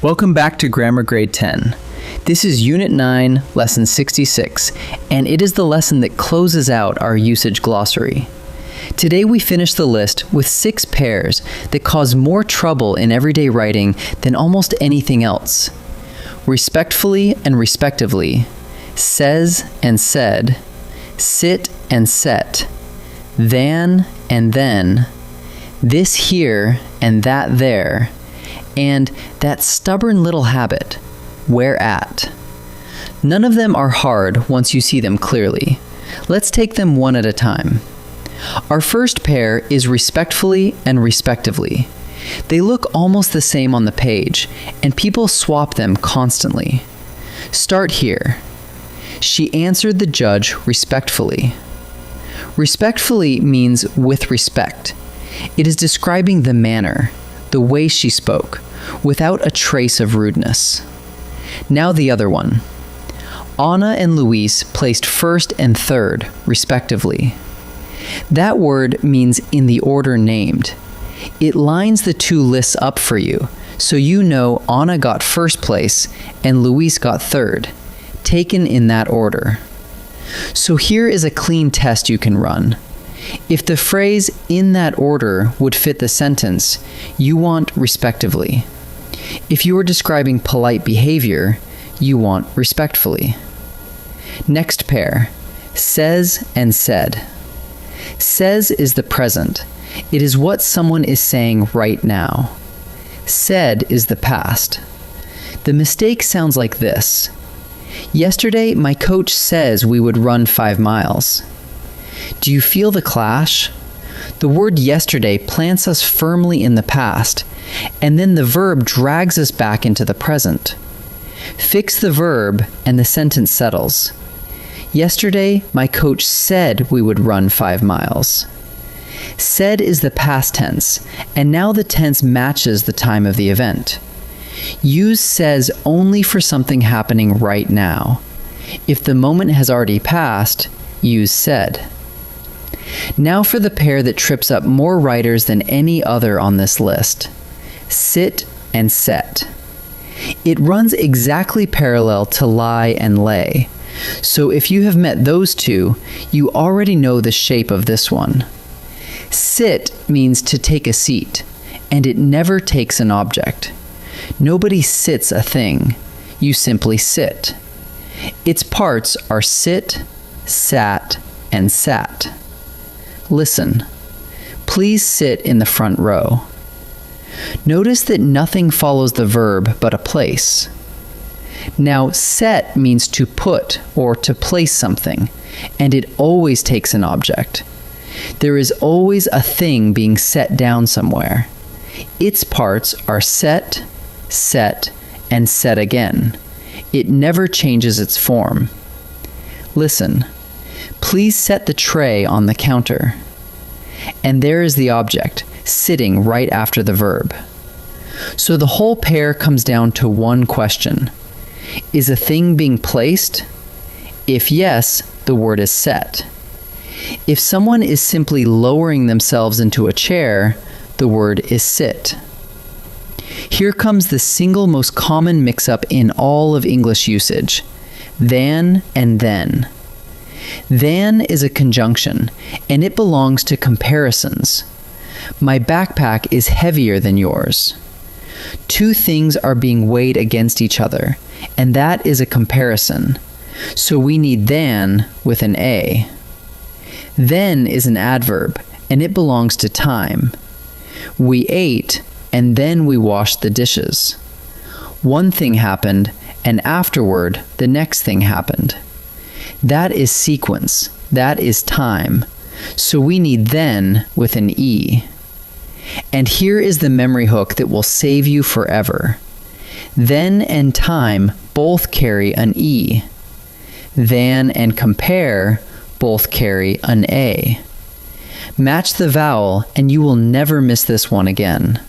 Welcome back to Grammar Grade 10. This is Unit 9, Lesson 66, and it is the lesson that closes out our usage glossary. Today we finish the list with 6 pairs that cause more trouble in everyday writing than almost anything else. Respectfully and respectively, says and said, sit and set, than and then, this here and that there, and that stubborn little habit, where at. None of them are hard once you see them clearly. Let's take them one at a time. Our first pair is respectfully and respectively. They look almost the same on the page, and people swap them constantly. Start here. She answered the judge respectfully. Respectfully means with respect. It is describing the manner, the way she spoke, without a trace of rudeness. Now the other one. Anna and Luis placed first and third, respectively. That word means in the order named. It lines the two lists up for you, so you know Anna got first place and Luis got third, taken in that order. So here is a clean test you can run. If the phrase in that order would fit the sentence, you want respectively. If you are describing polite behavior, you want respectfully. Next pair, says and said. Says is the present. It is what someone is saying right now. Said is the past. The mistake sounds like this. Yesterday, my coach says we would run 5 miles. Do you feel the clash? The word yesterday plants us firmly in the past, and then the verb drags us back into the present. Fix the verb, and the sentence settles. Yesterday, my coach said we would run 5 miles. Said is the past tense, and now the tense matches the time of the event. Use says only for something happening right now. If the moment has already passed, use said. Now for the pair that trips up more writers than any other on this list. Sit and set. It runs exactly parallel to lie and lay. So if you have met those two, you already know the shape of this one. Sit means to take a seat, and it never takes an object. Nobody sits a thing. You simply sit. Its parts are sit, sat, and sat. Listen. Please sit in the front row. Notice that nothing follows the verb but a place. Now, set means to put or to place something, and it always takes an object. There is always a thing being set down somewhere. Its parts are set, set, and set again. It never changes its form. Listen. Please set the tray on the counter. And there is the object, sitting right after the verb. So the whole pair comes down to one question. Is a thing being placed? If yes, the word is set. If someone is simply lowering themselves into a chair, the word is sit. Here comes the single most common mix-up in all of English usage. Than and then. Than is a conjunction, and it belongs to comparisons. My backpack is heavier than yours. Two things are being weighed against each other, and that is a comparison. So we need than with an A. Then is an adverb, and it belongs to time. We ate, and then we washed the dishes. One thing happened, and afterward, the next thing happened. That is sequence. That is time. So we need then with an E. And here is the memory hook that will save you forever. Then and time both carry an E. Than and compare both carry an A. Match the vowel and you will never miss this one again.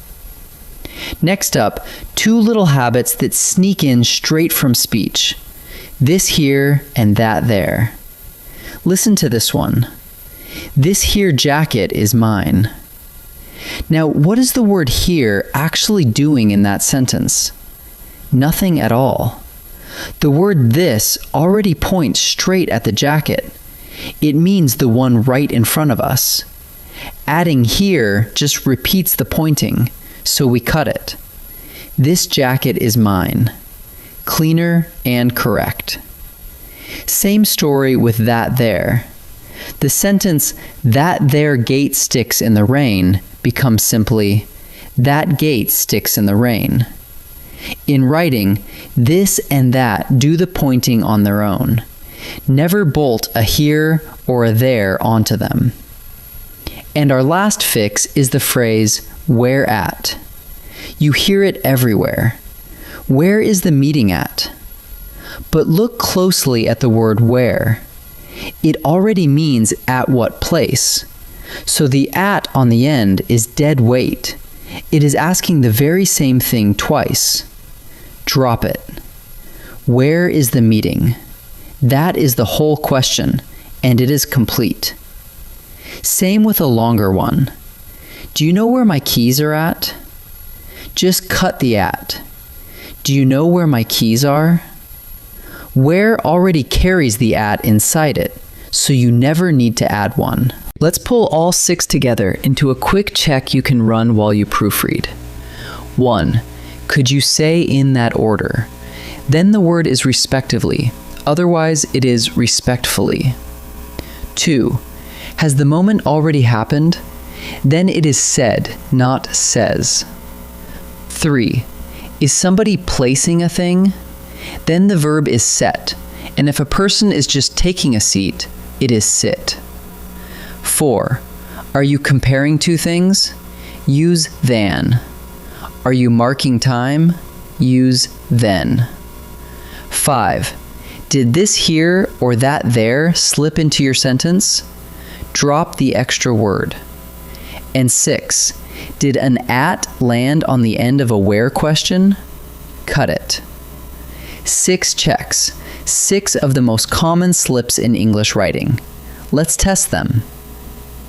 Next up, 2 little habits that sneak in straight from speech. This here and that there. Listen to this one. This here jacket is mine. Now, what is the word here actually doing in that sentence? Nothing at all. The word this already points straight at the jacket. It means the one right in front of us. Adding here just repeats the pointing, so we cut it. This jacket is mine. Cleaner and correct. Same story with that there. The sentence, "that there gate sticks in the rain," becomes simply, "that gate sticks in the rain." In writing, this and that do the pointing on their own. Never bolt a here or a there onto them. And our last fix is the phrase, "where at." You hear it everywhere. Where is the meeting at? But look closely at the word where. It already means at what place. So the at on the end is dead weight. It is asking the very same thing twice. Drop it. Where is the meeting? That is the whole question, and it is complete. Same with a longer one. Do you know where my keys are at? Just cut the at. Do you know where my keys are? Where already carries the at inside it, so you never need to add one. Let's pull all 6 together into a quick check you can run while you proofread. 1. Could you say in that order? Then the word is respectively, otherwise it is respectfully. 2. Has the moment already happened? Then it is said, not says. 3. Is somebody placing a thing? Then the verb is set, and if a person is just taking a seat, it is sit. 4. Are you comparing two things? Use than. Are you marking time? Use then. 5. Did this here or that there slip into your sentence? Drop the extra word. And 6. Did an at land on the end of a where question? Cut it. 6 checks. 6 of the most common slips in English writing. Let's test them.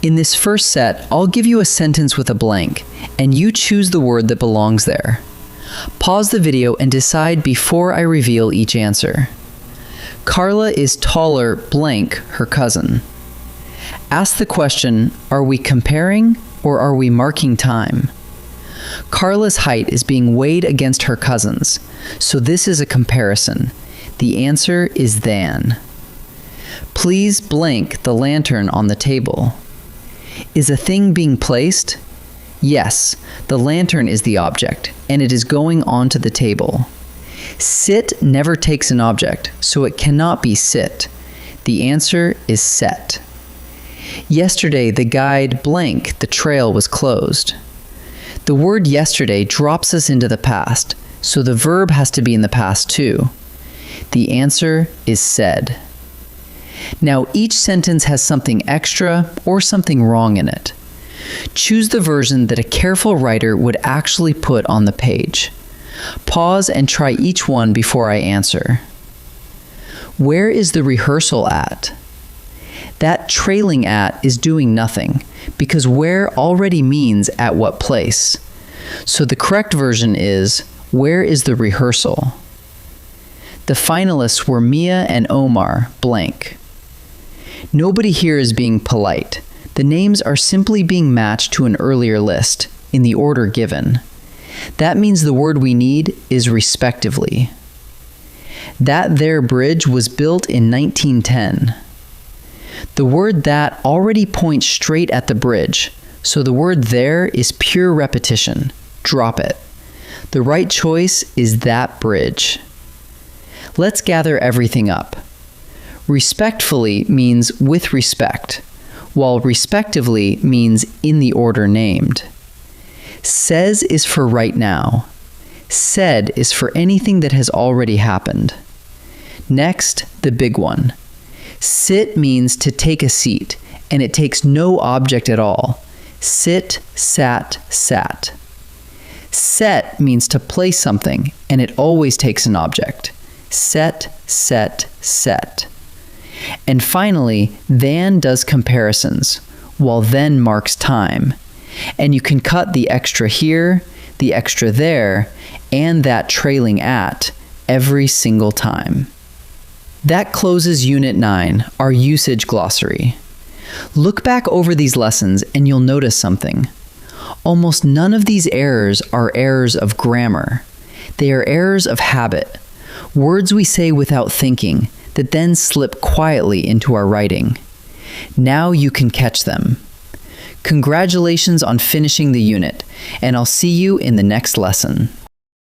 In this first set, I'll give you a sentence with a blank, and you choose the word that belongs there. Pause the video and decide before I reveal each answer. Carla is taller blank her cousin. Ask the question, are we comparing or are we marking time? Carla's height is being weighed against her cousin's, so this is a comparison. The answer is than. Please blank the lantern on the table. Is a thing being placed? Yes, the lantern is the object, and it is going onto the table. Sit never takes an object, so it cannot be sit. The answer is set. Yesterday, the guide blank the trail was closed. The word yesterday drops us into the past, so the verb has to be in the past too. The answer is said. Now, each sentence has something extra or something wrong in it. Choose the version that a careful writer would actually put on the page. Pause and try each one before I answer. Where is the rehearsal at? That trailing at is doing nothing, because where already means at what place. So the correct version is, where is the rehearsal? The finalists were Mia and Omar blank. Nobody here is being polite. The names are simply being matched to an earlier list, in the order given. That means the word we need is respectively. That there bridge was built in 1910. The word that already points straight at the bridge, so the word there is pure repetition. Drop it. The right choice is that bridge. Let's gather everything up. Respectfully means with respect, while respectively means in the order named. Says is for right now. Said is for anything that has already happened. Next, the big one. Sit means to take a seat, and it takes no object at all. Sit, sat, sat. Set means to place something, and it always takes an object. Set, set, set. And finally, than does comparisons, while then marks time. And you can cut the extra here, the extra there, and that trailing at every single time. That closes Unit 9, our usage glossary. Look back over these lessons and you'll notice something. Almost none of these errors are errors of grammar. They are errors of habit, words we say without thinking that then slip quietly into our writing. Now you can catch them. Congratulations on finishing the unit, and I'll see you in the next lesson.